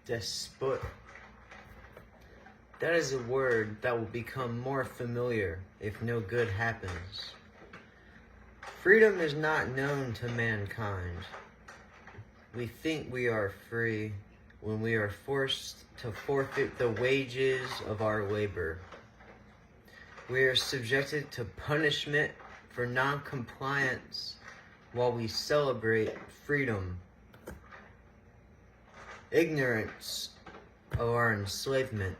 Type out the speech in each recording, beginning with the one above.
Despot. That is a word that will become more familiar if no good happens. Freedom is not known to mankind. We think we are free when we are forced to forfeit the wages of our labor. We are subjected to punishment for non-compliance while we celebrate freedom. Ignorance of our enslavement.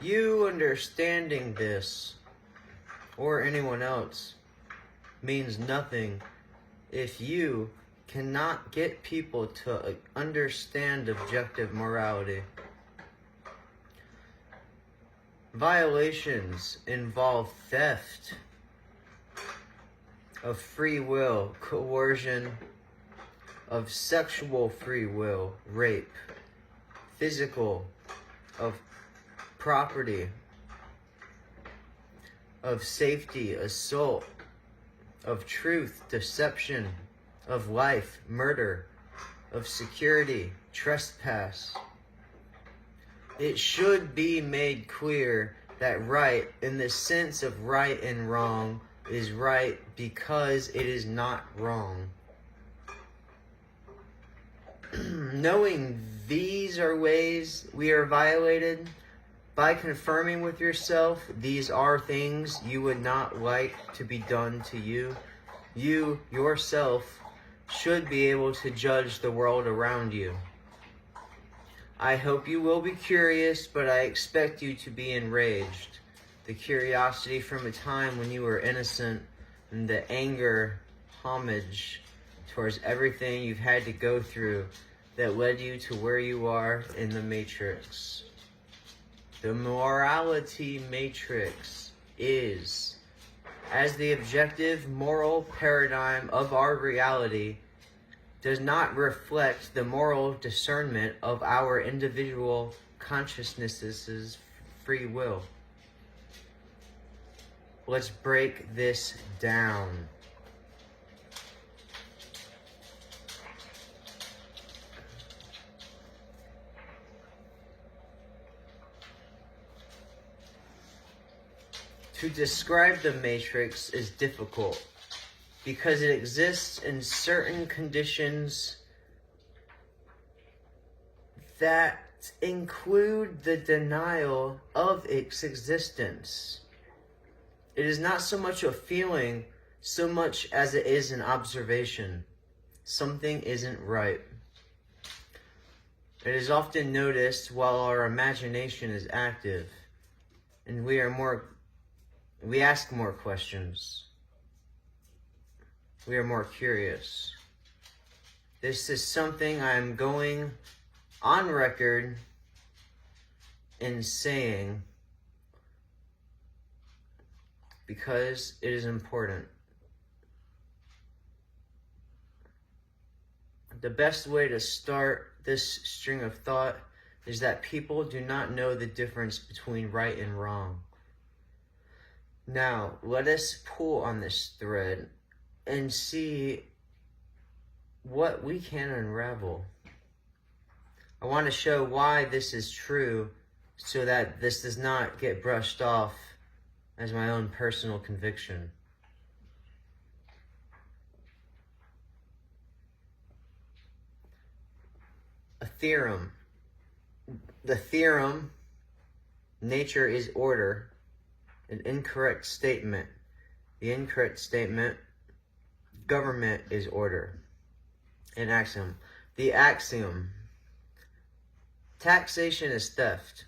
You understanding this, or anyone else, means nothing if you cannot get people to understand objective morality. Violations involve theft of free will, coercion, of sexual free will, rape, physical, of property, of safety, assault, of truth, deception, of life, murder, of security, trespass. It should be made clear that right, in the sense of right and wrong, is right because it is not wrong. Knowing these are ways we are violated, by confirming with yourself these are things you would not like to be done to you, you yourself should be able to judge the world around you. I hope you will be curious, but I expect you to be enraged. The curiosity from a time when you were innocent, and the anger, homage towards everything you've had to go through that led you to where you are in the Matrix. The morality matrix is, as the objective moral paradigm of our reality, does not reflect the moral discernment of our individual consciousness's free will. Let's break this down. To describe the matrix is difficult because it exists in certain conditions that include the denial of its existence. It is not so much a feeling, so much as it is an observation. Something isn't right. It is often noticed while our imagination is active, and we ask more questions. We are more curious. This is something I'm going on record in saying because it is important. The best way to start this string of thought is that people do not know the difference between right and wrong. Now, let us pull on this thread and see what we can unravel. I want to show why this is true so that this does not get brushed off as my own personal conviction. A theorem. The theorem, nature is order. An incorrect statement. The incorrect statement, government is order. An axiom. The axiom, taxation is theft.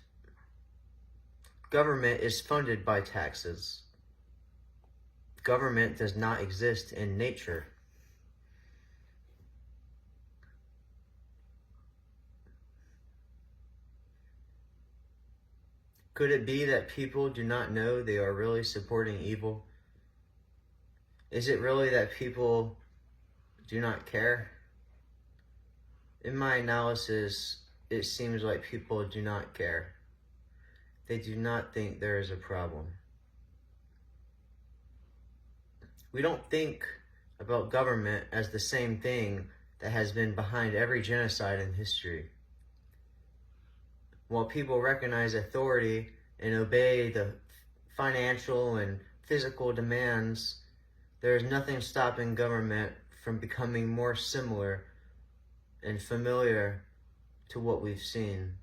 Government is funded by taxes. Government does not exist in nature. Could it be that people do not know they are really supporting evil? Is it really that people do not care? In my analysis, it seems like people do not care. They do not think there is a problem. We don't think about government as the same thing that has been behind every genocide in history. While people recognize authority and obey the financial and physical demands, there is nothing stopping government from becoming more similar and familiar to what we've seen.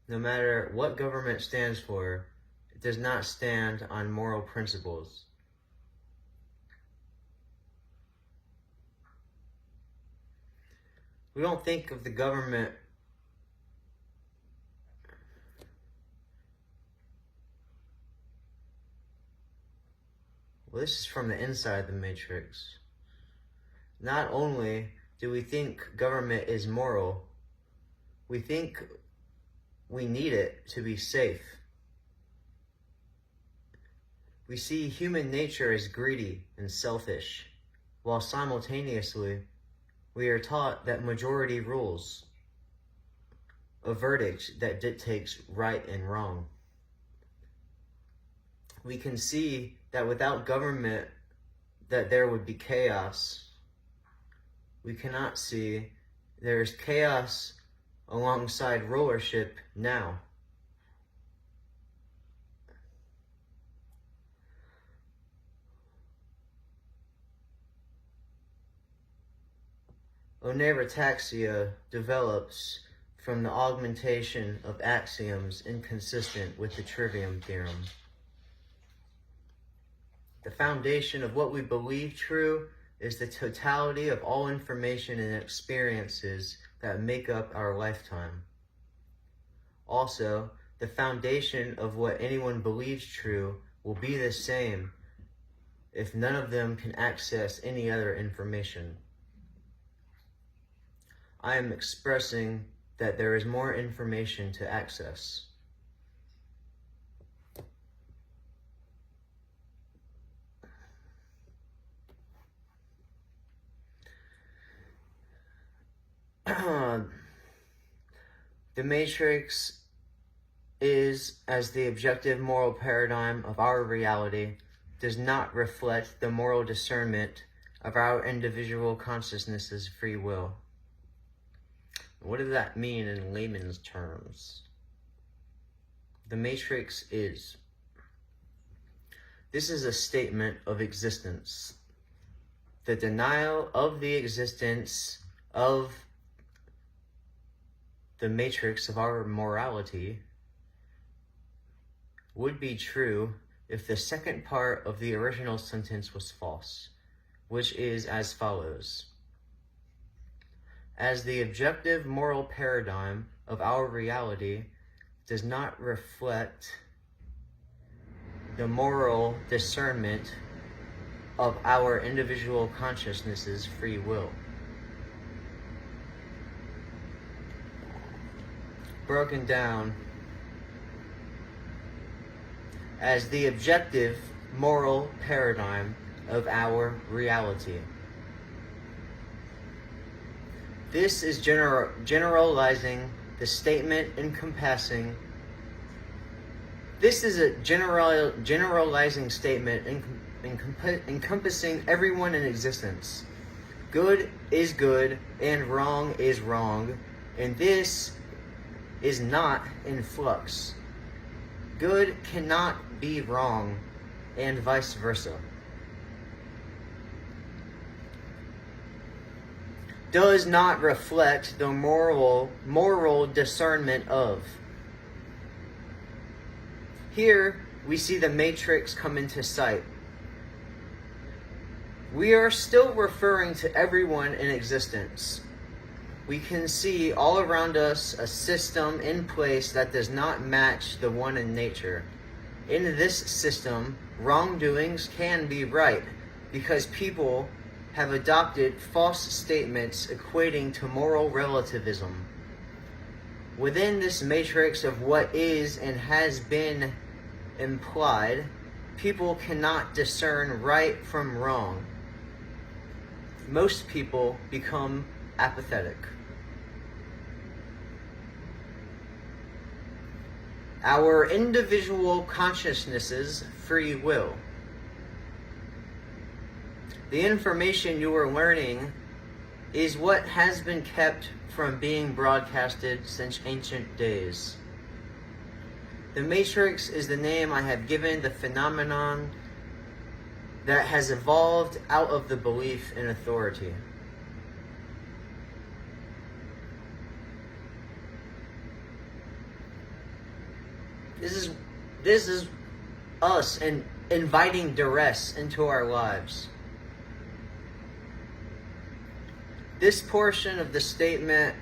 No matter what government stands for, it does not stand on moral principles. We don't think of the government well, this is from the inside of the Matrix. Not only do we think government is moral, we think we need it to be safe. We see human nature as greedy and selfish, while simultaneously we are taught that majority rules, a verdict that dictates right and wrong. We can see that without government, that there would be chaos. We cannot see there is chaos alongside rulership now. Oneirotaxia develops from the augmentation of axioms inconsistent with the trivium theorem. The foundation of what we believe true is the totality of all information and experiences that make up our lifetime. Also, the foundation of what anyone believes true will be the same if none of them can access any other information. I am expressing that there is more information to access. The Matrix is, as the objective moral paradigm of our reality, does not reflect the moral discernment of our individual consciousness's free will. What does that mean in layman's terms? The Matrix is. This is a statement of existence. The denial of the existence of the matrix of our morality would be true if the second part of the original sentence was false, which is as follows. As the objective moral paradigm of our reality does not reflect the moral discernment of our individual consciousness's free will. Broken down, as the objective moral paradigm of our reality. This is generalizing the statement encompassing. This is a generalizing statement encompassing everyone in existence. Good is good and wrong is wrong, and this is not in flux. Good cannot be wrong, and vice versa. Does not reflect the moral discernment of. Here we see the matrix come into sight. We are still referring to everyone in existence. We can see all around us a system in place that does not match the one in nature. In this system, wrongdoings can be right because people have adopted false statements equating to moral relativism. Within this matrix of what is and has been implied, people cannot discern right from wrong. Most people become apathetic. Our individual consciousness's free will. The information you are learning is what has been kept from being broadcasted since ancient days. The Matrix is the name I have given the phenomenon that has evolved out of the belief in authority. This is us and inviting duress into our lives. This portion of the statement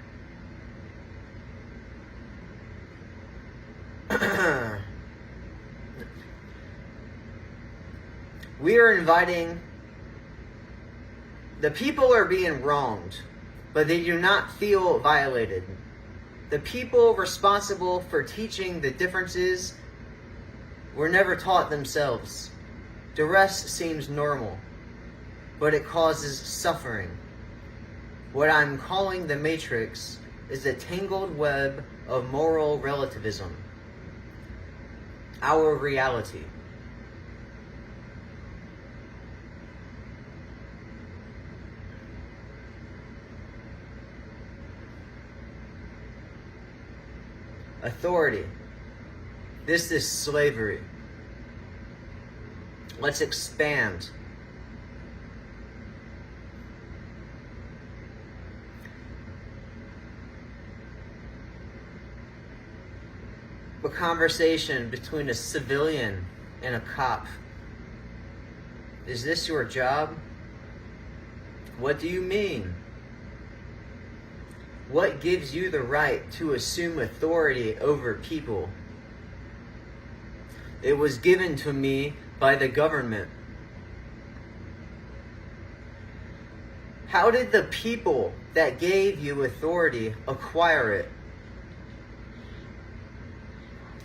we are inviting, the people are being wronged, but they do not feel violated. The people responsible for teaching the differences were never taught themselves. Duress seems normal, but it causes suffering. What I'm calling the Matrix is a tangled web of moral relativism. Our reality. Authority. This is slavery. Let's expand. A conversation between a civilian and a cop. Is this your job? What do you mean? What gives you the right to assume authority over people? It was given to me by the government. How did the people that gave you authority acquire it?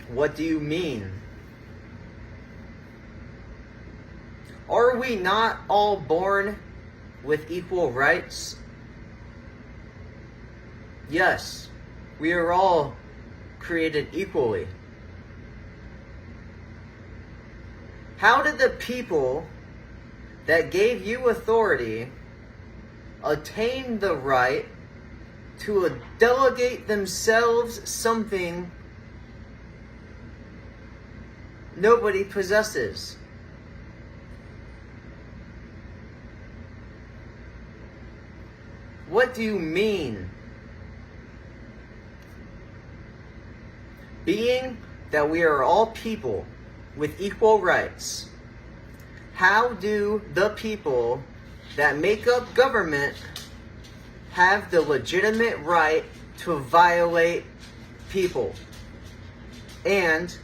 What do you mean? Are we not all born with equal rights? Yes, we are all created equally. How did the people that gave you authority attain the right to delegate themselves something nobody possesses? What do you mean? Being that we are all people with equal rights, how do the people that make up government have the legitimate right to violate people? And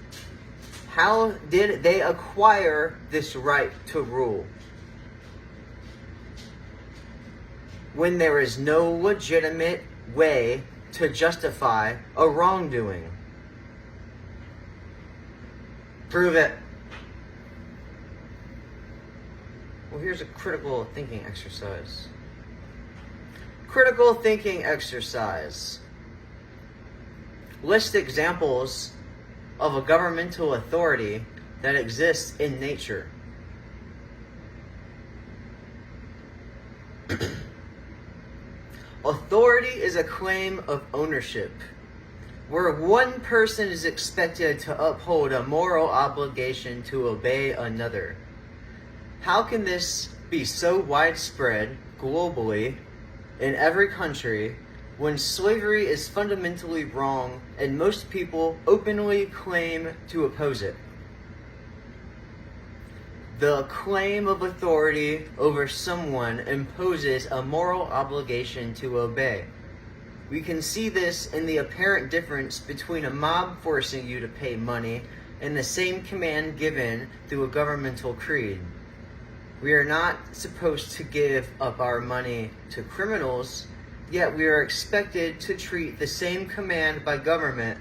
how did they acquire this right to rule when there is no legitimate way to justify a wrongdoing? Prove it. Well, here's a critical thinking exercise. Critical thinking exercise. List examples of a governmental authority that exists in nature. Authority is a claim of ownership, where one person is expected to uphold a moral obligation to obey another. How can this be so widespread globally in every country when slavery is fundamentally wrong and most people openly claim to oppose it? The claim of authority over someone imposes a moral obligation to obey. We can see this in the apparent difference between a mob forcing you to pay money and the same command given through a governmental creed. We are not supposed to give up our money to criminals, yet we are expected to treat the same command by government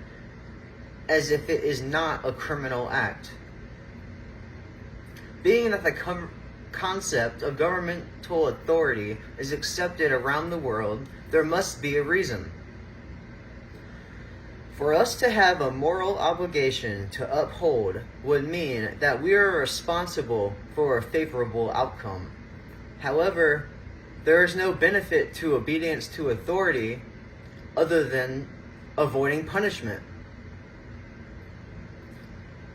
as if it is not a criminal act. Being that the concept of governmental authority is accepted around the world, there must be a reason. For us to have a moral obligation to uphold would mean that we are responsible for a favorable outcome. However, There is no benefit to obedience to authority other than avoiding punishment.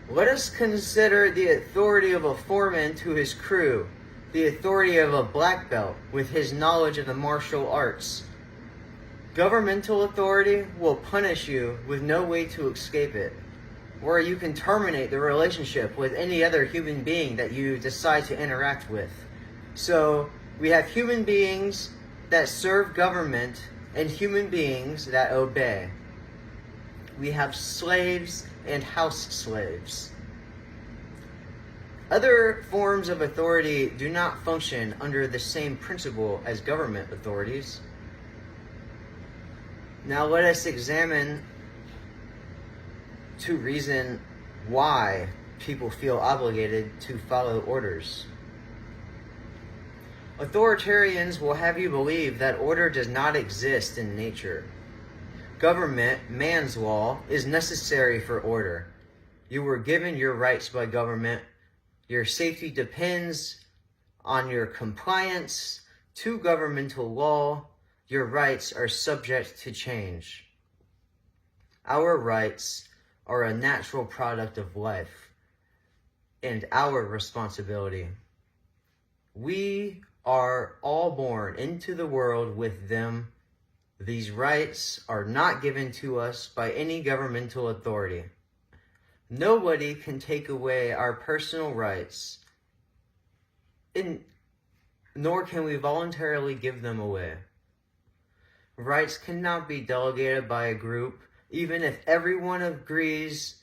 Let us consider the authority of a foreman to his crew, the authority of a black belt with his knowledge of the martial arts. Governmental authority will punish you with no way to escape it, or you can terminate the relationship with any other human being that you decide to interact with. So we have human beings that serve government and human beings that obey. We have slaves and house slaves. Other forms of authority do not function under the same principle as government authorities. Now let us examine to reason why people feel obligated to follow orders. Authoritarians will have you believe that order does not exist in nature. Government, man's law, is necessary for order. You were given your rights by government. Your safety depends on your compliance to governmental law. Your rights are subject to change. Our rights are a natural product of life and our responsibility. We are all born into the world with them. These rights are not given to us by any governmental authority. Nobody can take away our personal rights, nor can we voluntarily give them away. Rights cannot be delegated by a group, even if everyone agrees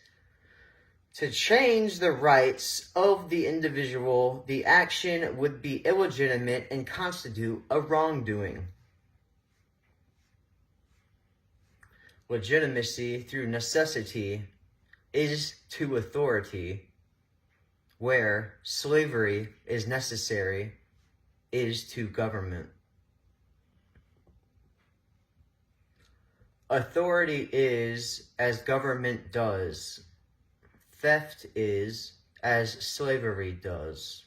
to change the rights of the individual. The action would be illegitimate and constitute a wrongdoing. Legitimacy through necessity is to authority, where slavery is necessary is to government. Authority is as government does. Theft is as slavery does.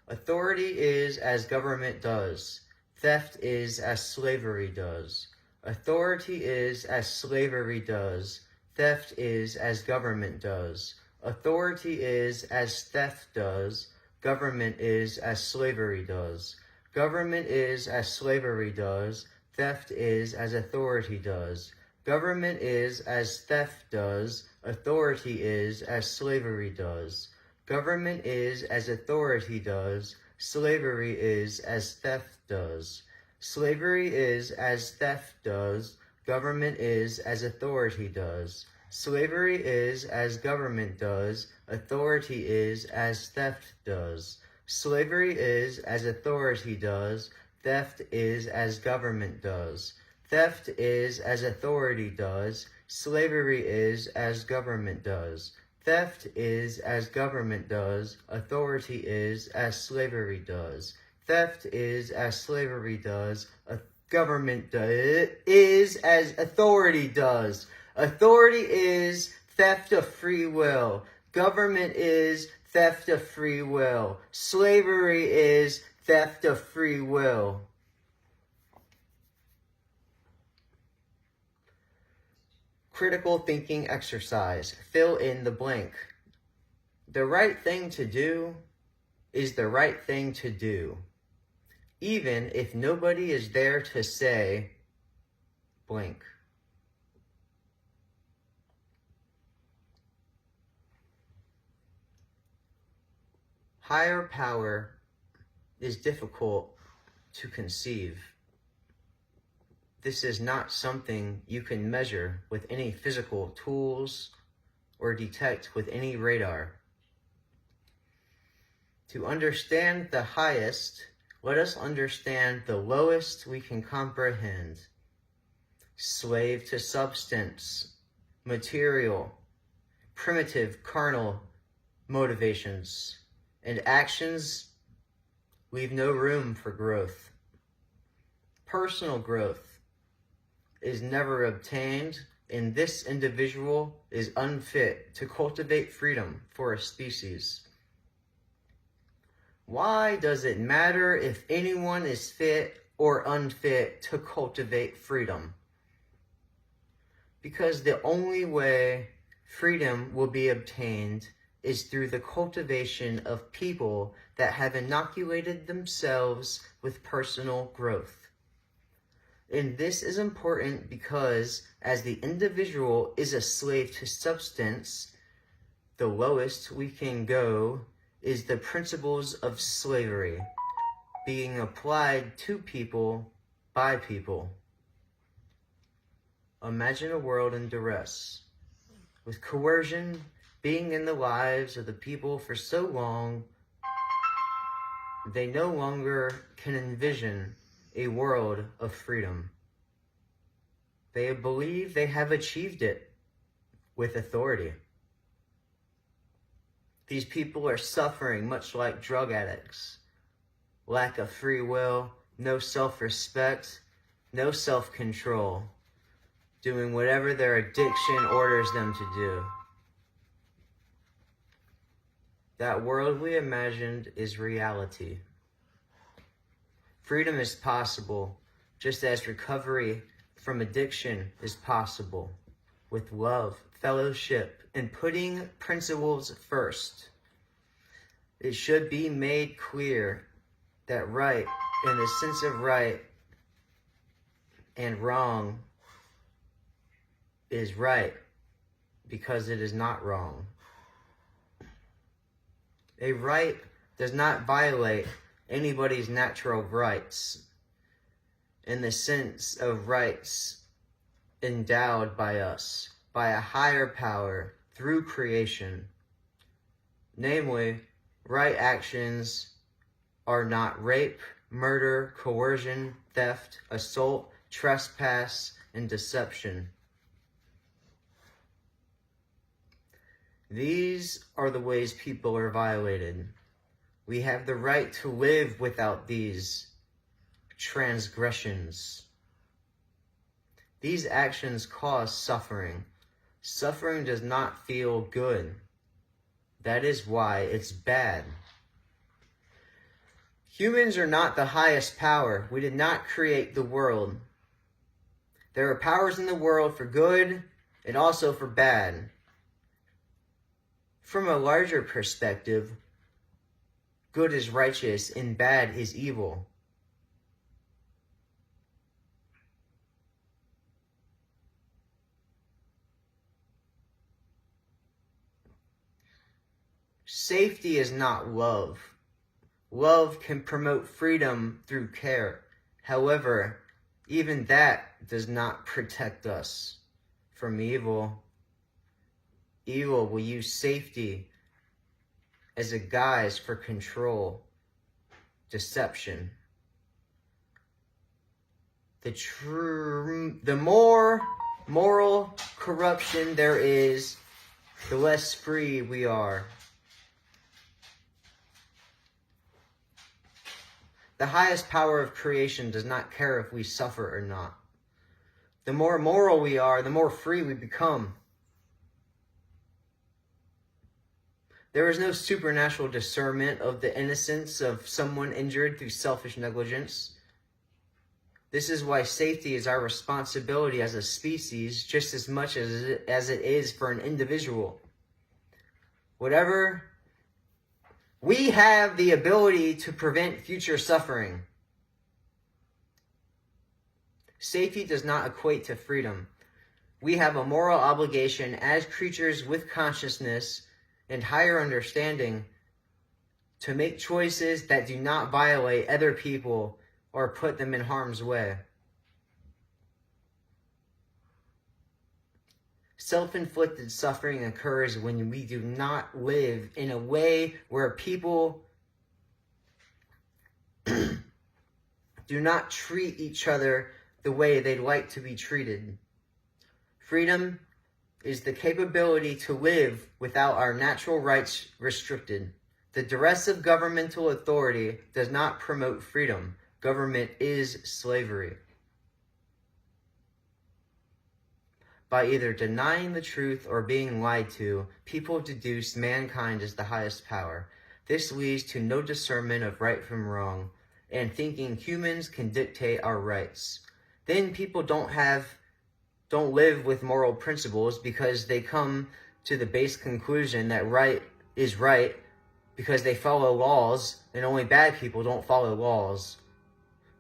Authority is as government does. Theft is as slavery does. Authority is as slavery does. Theft is as government does. Authority is as theft does. Government is as slavery does. Government is as slavery does. Theft is as authority does. Government is as theft does. Authority is as slavery does. Government is as authority does. Slavery is as theft does. Slavery is as theft does. Government is as authority does. Slavery is as government does. Authority is as theft does. Slavery is as authority does. Theft is as government does. Theft is as authority does. Slavery is as government does. Theft is as government does. Authority is as slavery does. Theft is as slavery does. Government is as authority does. Authority is theft of free will. Government is theft of free will. Slavery is theft of free will. Critical thinking exercise. Fill in the blank. The right thing to do is the right thing to do, even if nobody is there to say blank. Higher power is difficult to conceive. This is not something you can measure with any physical tools or detect with any radar. To understand the highest, let us understand the lowest we can comprehend. Slave to substance, material, primitive carnal motivations, and actions leave no room for growth. Personal growth is never obtained, and this individual is unfit to cultivate freedom for a species. Why does it matter if anyone is fit or unfit to cultivate freedom? Because the only way freedom will be obtained is through the cultivation of people that have inoculated themselves with personal growth. And this is important because as the individual is a slave to substance, the lowest we can go is the principles of slavery being applied to people by people. Imagine a world in duress, with coercion being in the lives of the people for so long, they no longer can envision a world of freedom. They believe they have achieved it with authority. These people are suffering much like drug addicts. Lack of free will, no self-respect, no self-control, doing whatever their addiction orders them to do. That world we imagined is reality. Freedom is possible, just as recovery from addiction is possible, with love, fellowship, and putting principles first. It should be made clear that right and the sense of right and wrong is right because it is not wrong. A right does not violate anybody's natural rights in the sense of rights endowed by us, by a higher power through creation. Namely, right actions are not rape, murder, coercion, theft, assault, trespass, and deception. These are the ways people are violated. We have the right to live without these transgressions. These actions cause suffering. Suffering does not feel good. That is why it's bad. Humans are not the highest power. We did not create the world. There are powers in the world for good and also for bad. From a larger perspective, good is righteous and bad is evil. Safety is not love. Love can promote freedom through care. However, even that does not protect us from evil. Evil will use safety as a guise for control, deception. The more moral corruption there is, the less free we are. The highest power of creation does not care if we suffer or not. The more moral we are, the more free we become. There is no supernatural discernment of the innocence of someone injured through selfish negligence. This is why safety is our responsibility as a species just as much as it is for an individual. We have the ability to prevent future suffering. Safety does not equate to freedom. We have a moral obligation as creatures with consciousness and higher understanding to make choices that do not violate other people or put them in harm's way. Self-inflicted suffering occurs when we do not live in a way where people do not treat each other the way they'd like to be treated. Freedom is the capability to live without our natural rights restricted. The duress of governmental authority does not promote freedom. Government is slavery. By either denying the truth or being lied to, people deduce mankind is the highest power. This leads to no discernment of right from wrong, and thinking humans can dictate our rights. Then people don't live with moral principles because they come to the base conclusion that right is right because they follow laws, and only bad people don't follow laws.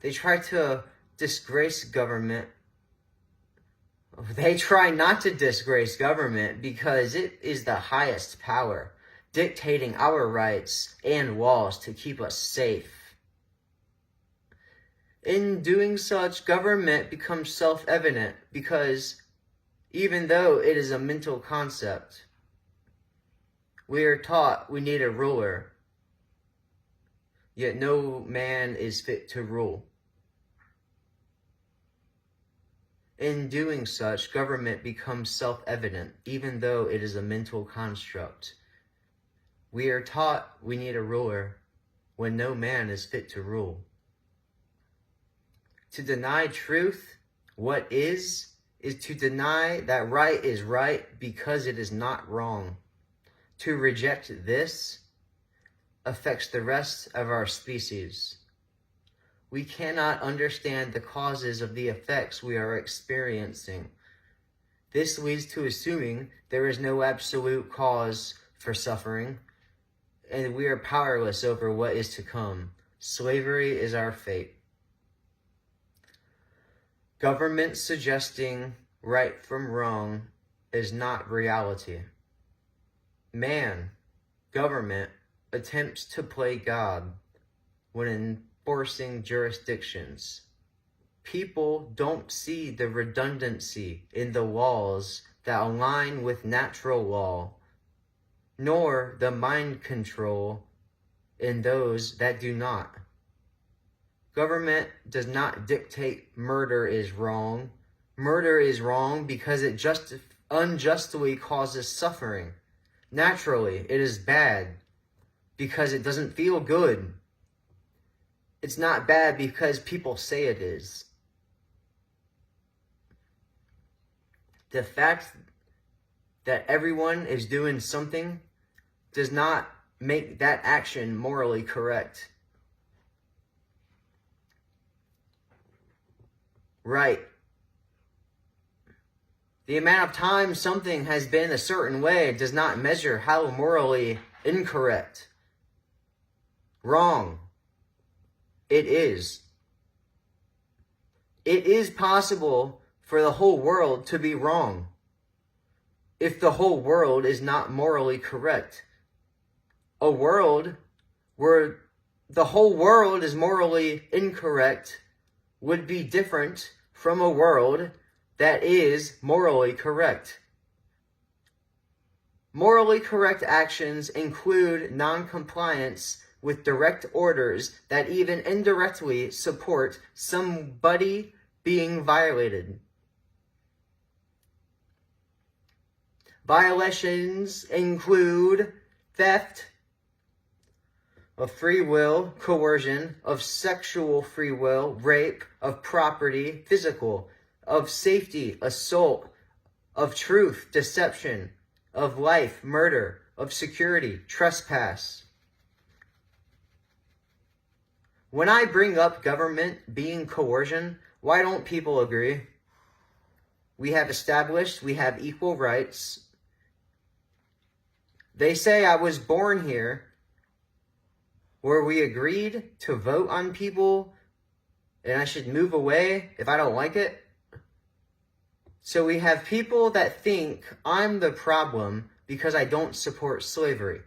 They try to disgrace government. They try not to disgrace government because it is the highest power, dictating our rights and laws to keep us safe. In doing such, government becomes self-evident because even though it is a mental concept, we are taught we need a ruler, yet no man is fit to rule. In doing such, government becomes self-evident, even though it is a mental construct. We are taught we need a ruler when no man is fit to rule. To deny truth, what is to deny that right is right because it is not wrong. To reject this affects the rest of our species. We cannot understand the causes of the effects we are experiencing. This leads to assuming there is no absolute cause for suffering, and we are powerless over what is to come. Slavery is our fate. Government suggesting right from wrong is not reality. Man, government, attempts to play God when enforcing jurisdictions. People don't see the redundancy in the laws that align with natural law, nor the mind control in those that do not. Government does not dictate murder is wrong. Murder is wrong because it unjustly causes suffering. Naturally, it is bad because it doesn't feel good. It's not bad because people say it is. The fact that everyone is doing something does not make that action morally correct. Right. The amount of time something has been a certain way does not measure how morally incorrect. Wrong. It is. It is possible for the whole world to be wrong if the whole world is not morally correct. A world where the whole world is morally incorrect would be different from a world that is morally correct. Morally correct actions include non-compliance with direct orders that even indirectly support somebody being violated. Violations include theft of free will, coercion, of sexual free will, rape, of property, physical, of safety, assault, of truth, deception, of life, murder, of security, trespass. When I bring up government being coercion, why don't people agree? We have established we have equal rights. They say I was born here where we agreed to vote on people and I should move away if I don't like it. So we have people that think I'm the problem because I don't support slavery.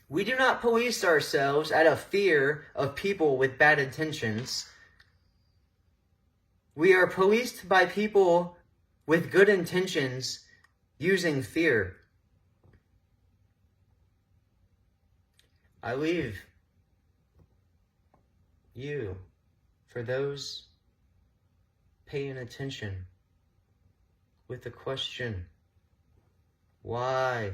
We do not police ourselves out of fear of people with bad intentions. We are policed by people with good intentions using fear. I leave you for those paying attention with the question, why?